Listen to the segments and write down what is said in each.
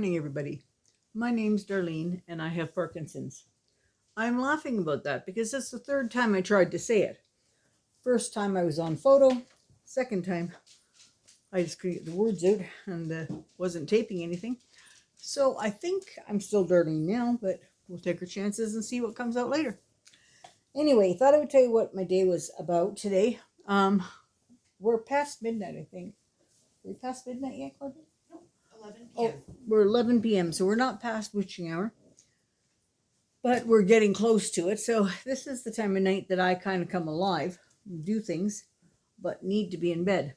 morning, everybody. My name's Darlene, and I have Parkinson's. I'm laughing about that because it's the third time I tried to say it. First time I was on photo. Second time, I just couldn't get the words out and wasn't taping anything. So I think I'm still Darlene now, but we'll take our chances and see what comes out later. Anyway, thought I would tell you what my day was about today. We're past midnight, I think. Are we past midnight yet, Claudia? 11 p.m. Oh, we're 11 p.m., so we're not past witching hour, but we're getting close to it. So this is the time of night that I kind of come alive, do things, but need to be in bed.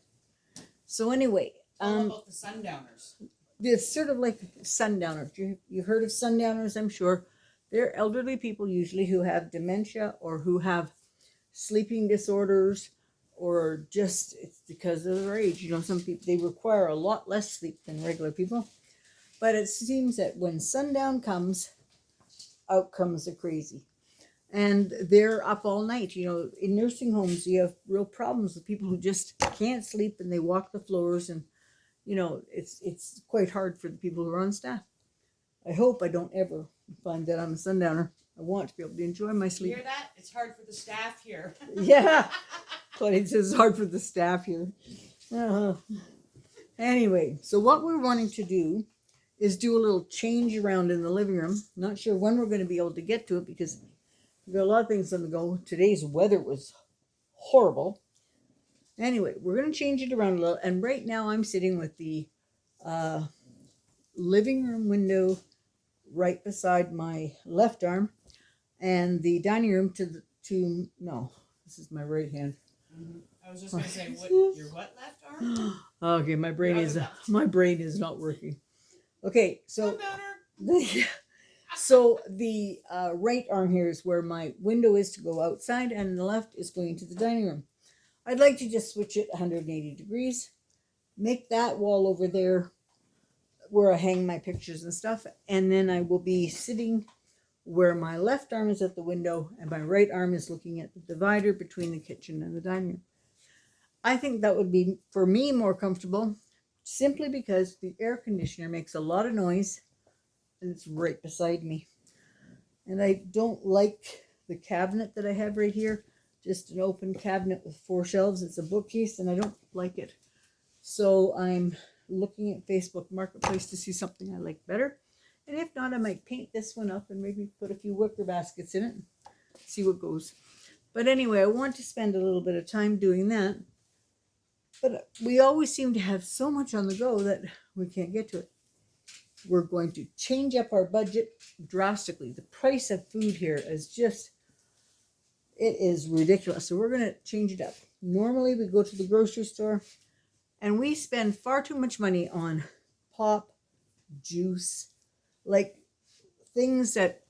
So anyway, all about the sundowners. It's sort of like sundowners. You've heard of sundowners, I'm sure. They're elderly people usually who have dementia or who have sleeping disorders, or just it's because of their age. You know, some people, they require a lot less sleep than regular people. But it seems that when sundown comes, out comes the crazy. And they're up all night. You know, in nursing homes, you have real problems with people who just can't sleep and they walk the floors, and you know, it's quite hard for the people who are on staff. I hope I don't ever find that I'm a sundowner. I want to be able to enjoy my sleep. You hear that? It's hard for the staff here. Yeah. Claudia says it's hard for the staff here. Anyway, so what we're wanting to do is do a little change around in the living room. Not sure when we're going to be able to get to it because we've got a lot of things on the go. Today's weather was horrible. Anyway, we're going to change it around a little. And right now I'm sitting with the living room window right beside my left arm, and the dining room no, this is my right hand. Mm-hmm. I was just going to say, your what left arm? Okay, my brain is not working. Okay, so the right arm here is where my window is to go outside, and the left is going to the dining room. I'd like to just switch it 180 degrees, make that wall over there where I hang my pictures and stuff, and then I will be sitting where my left arm is at the window and my right arm is looking at the divider between the kitchen and the dining room. I think that would be, for me, more comfortable, simply because the air conditioner makes a lot of noise and it's right beside me. And I don't like the cabinet that I have right here, just an open cabinet with 4 shelves. It's a bookcase and I don't like it. So I'm looking at Facebook Marketplace to see something I like better. And if not, I might paint this one up and maybe put a few wicker baskets in it and see what goes. But anyway, I want to spend a little bit of time doing that. But we always seem to have so much on the go that we can't get to it. We're going to change up our budget drastically. The price of food here is just, it is ridiculous. So we're going to change it up. Normally we go to the grocery store and we spend far too much money on pop, juice, like things that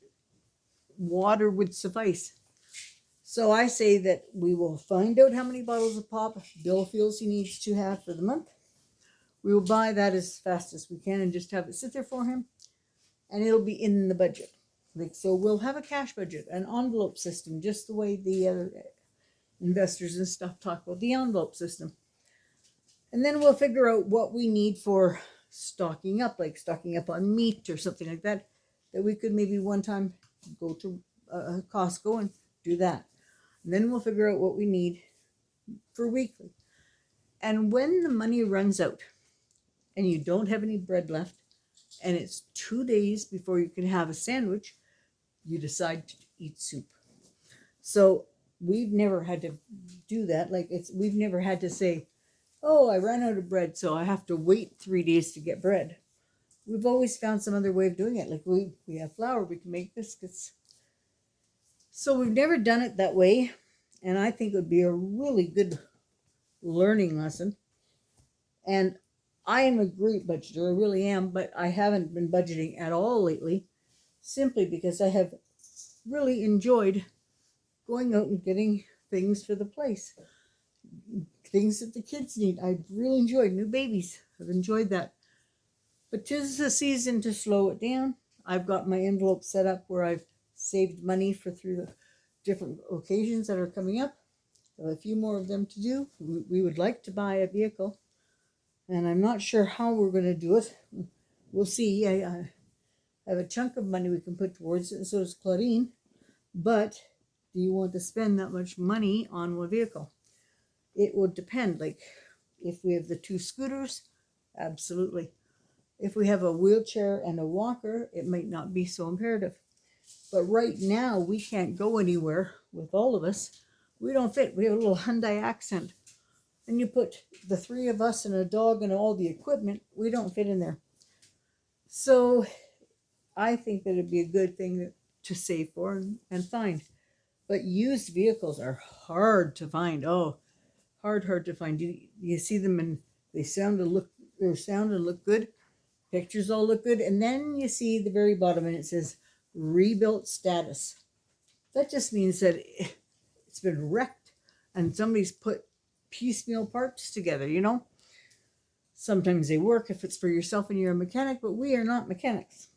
water would suffice. So I say that we will find out how many bottles of pop Bill feels he needs to have for the month. We will buy that as fast as we can and just have it sit there for him, and it'll be in the budget. Like, so we'll have a cash budget, an envelope system, just the way the other investors and stuff talk about the envelope system. And then we'll figure out what we need for stocking up, like stocking up on meat or something like that, that we could maybe one time go to Cosmo and do that. And then we'll figure out what we need for weekly. And when the money runs out and you don't have any bread left and it's 2 days before you can have a sandwich, you decide to eat soup. So we've never had to do that. We've never had to say, oh, I ran out of bread, so I have to wait 3 days to get bread. We've always found some other way of doing it. Like we have flour, we can make biscuits. So we've never done it that way, and I think it would be a really good learning lesson. And I am a great budgeter, I really am, but I haven't been budgeting at all lately, simply because I have really enjoyed going out and getting things for the place. Things that the kids need. I've really enjoyed new babies. I've enjoyed that. But 'tis the season to slow it down. I've got my envelope set up where I've saved money through the different occasions that are coming up. A few more of them to do. We would like to buy a vehicle, and I'm not sure how we're going to do it. we'll see. I have a chunk of money we can put towards it, and so does Claudine. But do you want to spend that much money on one vehicle? It would depend. Like, if we have the 2 scooters, absolutely. If we have a wheelchair and a walker, it might not be so imperative. But right now, we can't go anywhere with all of us. We don't fit. We have a little Hyundai Accent. And you put the 3 of us and a dog and all the equipment, we don't fit in there. So I think that it'd be a good thing to save for and find. But used vehicles are hard to find. Oh, hard to find. You see them and they sound and look good. Pictures all look good. And then you see the very bottom and it says rebuilt status. That just means that it's been wrecked and somebody's put piecemeal parts together, you know. Sometimes they work if it's for yourself and you're a mechanic, but we are not mechanics.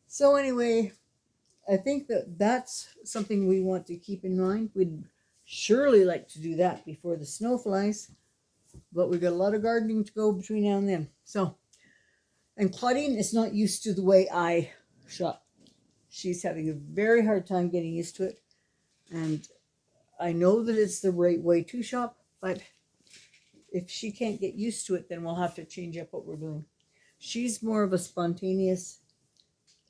So anyway, I think that that's something we want to keep in mind. We'd surely like to do that before the snow flies, but we've got a lot of gardening to go between now and then. So, and Claudine is not used to the way I shop. She's having a very hard time getting used to it. And I know that it's the right way to shop, but if she can't get used to it, then we'll have to change up what we're doing. She's more of a spontaneous,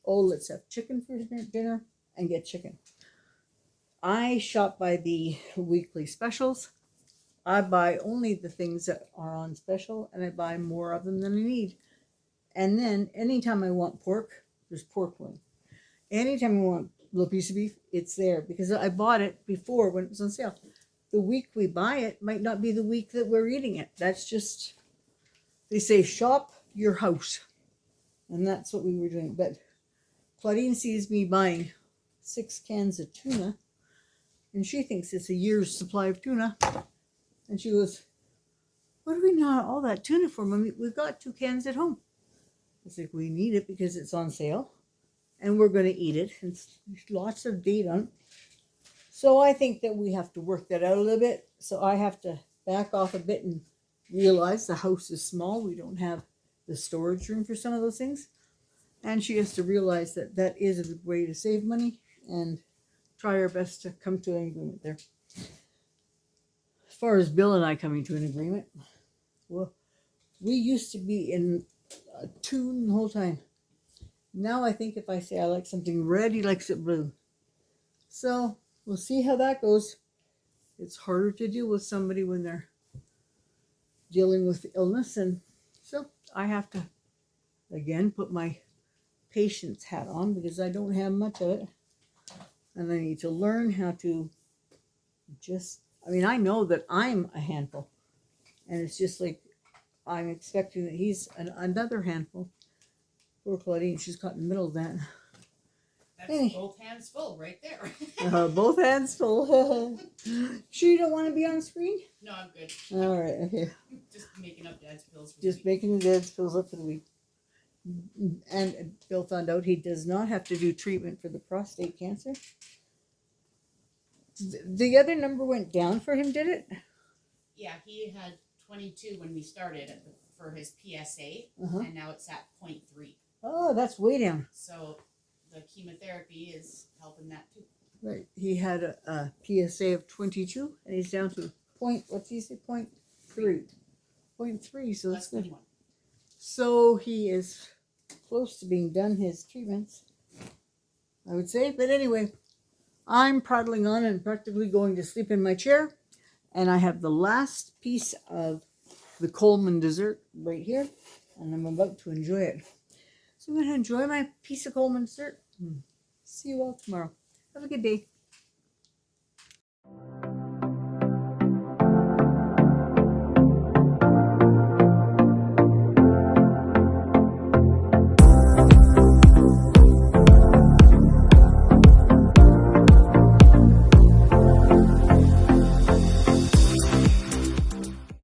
oh, let's have chicken for dinner and get chicken. I shop by the weekly specials. I buy only the things that are on special, and I buy more of them than I need. And then anytime I want pork, there's pork loin. Anytime I want a little piece of beef, it's there because I bought it before when it was on sale. The week we buy it might not be the week that we're eating it. That's just, they say shop your house. And that's what we were doing. But Claudine sees me buying 6 cans of tuna, and she thinks it's a year's supply of tuna. And she goes, what do we need all that tuna for, Mommy? We've got 2 cans at home. I was like, we need it because it's on sale, and we're going to eat it. And there's lots of date on it. So I think that we have to work that out a little bit. So I have to back off a bit and realize the house is small. We don't have the storage room for some of those things. And she has to realize that that is a good way to save money and try our best to come to an agreement there. As far as Bill and I coming to an agreement, well, we used to be in a tune the whole time. Now I think if I say I like something red, he likes it blue. So we'll see how that goes. It's harder to deal with somebody when they're dealing with illness. And so I have to, again, put my patience hat on because I don't have much of it. And I need to learn how to I know that I'm a handful. And it's just like I'm expecting that he's another handful. Poor Claudine, she's caught in the middle of that. That's both hands full right there. Both hands full. Sure you don't want to be on screen? No, I'm good. All right, okay. Just making up Dad's pills for Just the week. making the dad's pills up for the week. And Bill found out he does not have to do treatment for the prostate cancer. The other number went down for him, did it? Yeah, he had 22 when we started for his PSA, and now it's at 0.3. Oh, that's way down. So the chemotherapy is helping that too. Right. He had a PSA of 22, and he's down to 0.3. 0.3, so that's good. 21. So he is close to being done his treatments, I would say. But anyway, I'm prattling on and practically going to sleep in my chair. And I have the last piece of the Coleman dessert right here. And I'm about to enjoy it. So I'm going to enjoy my piece of Coleman dessert. See you all tomorrow. Have a good day.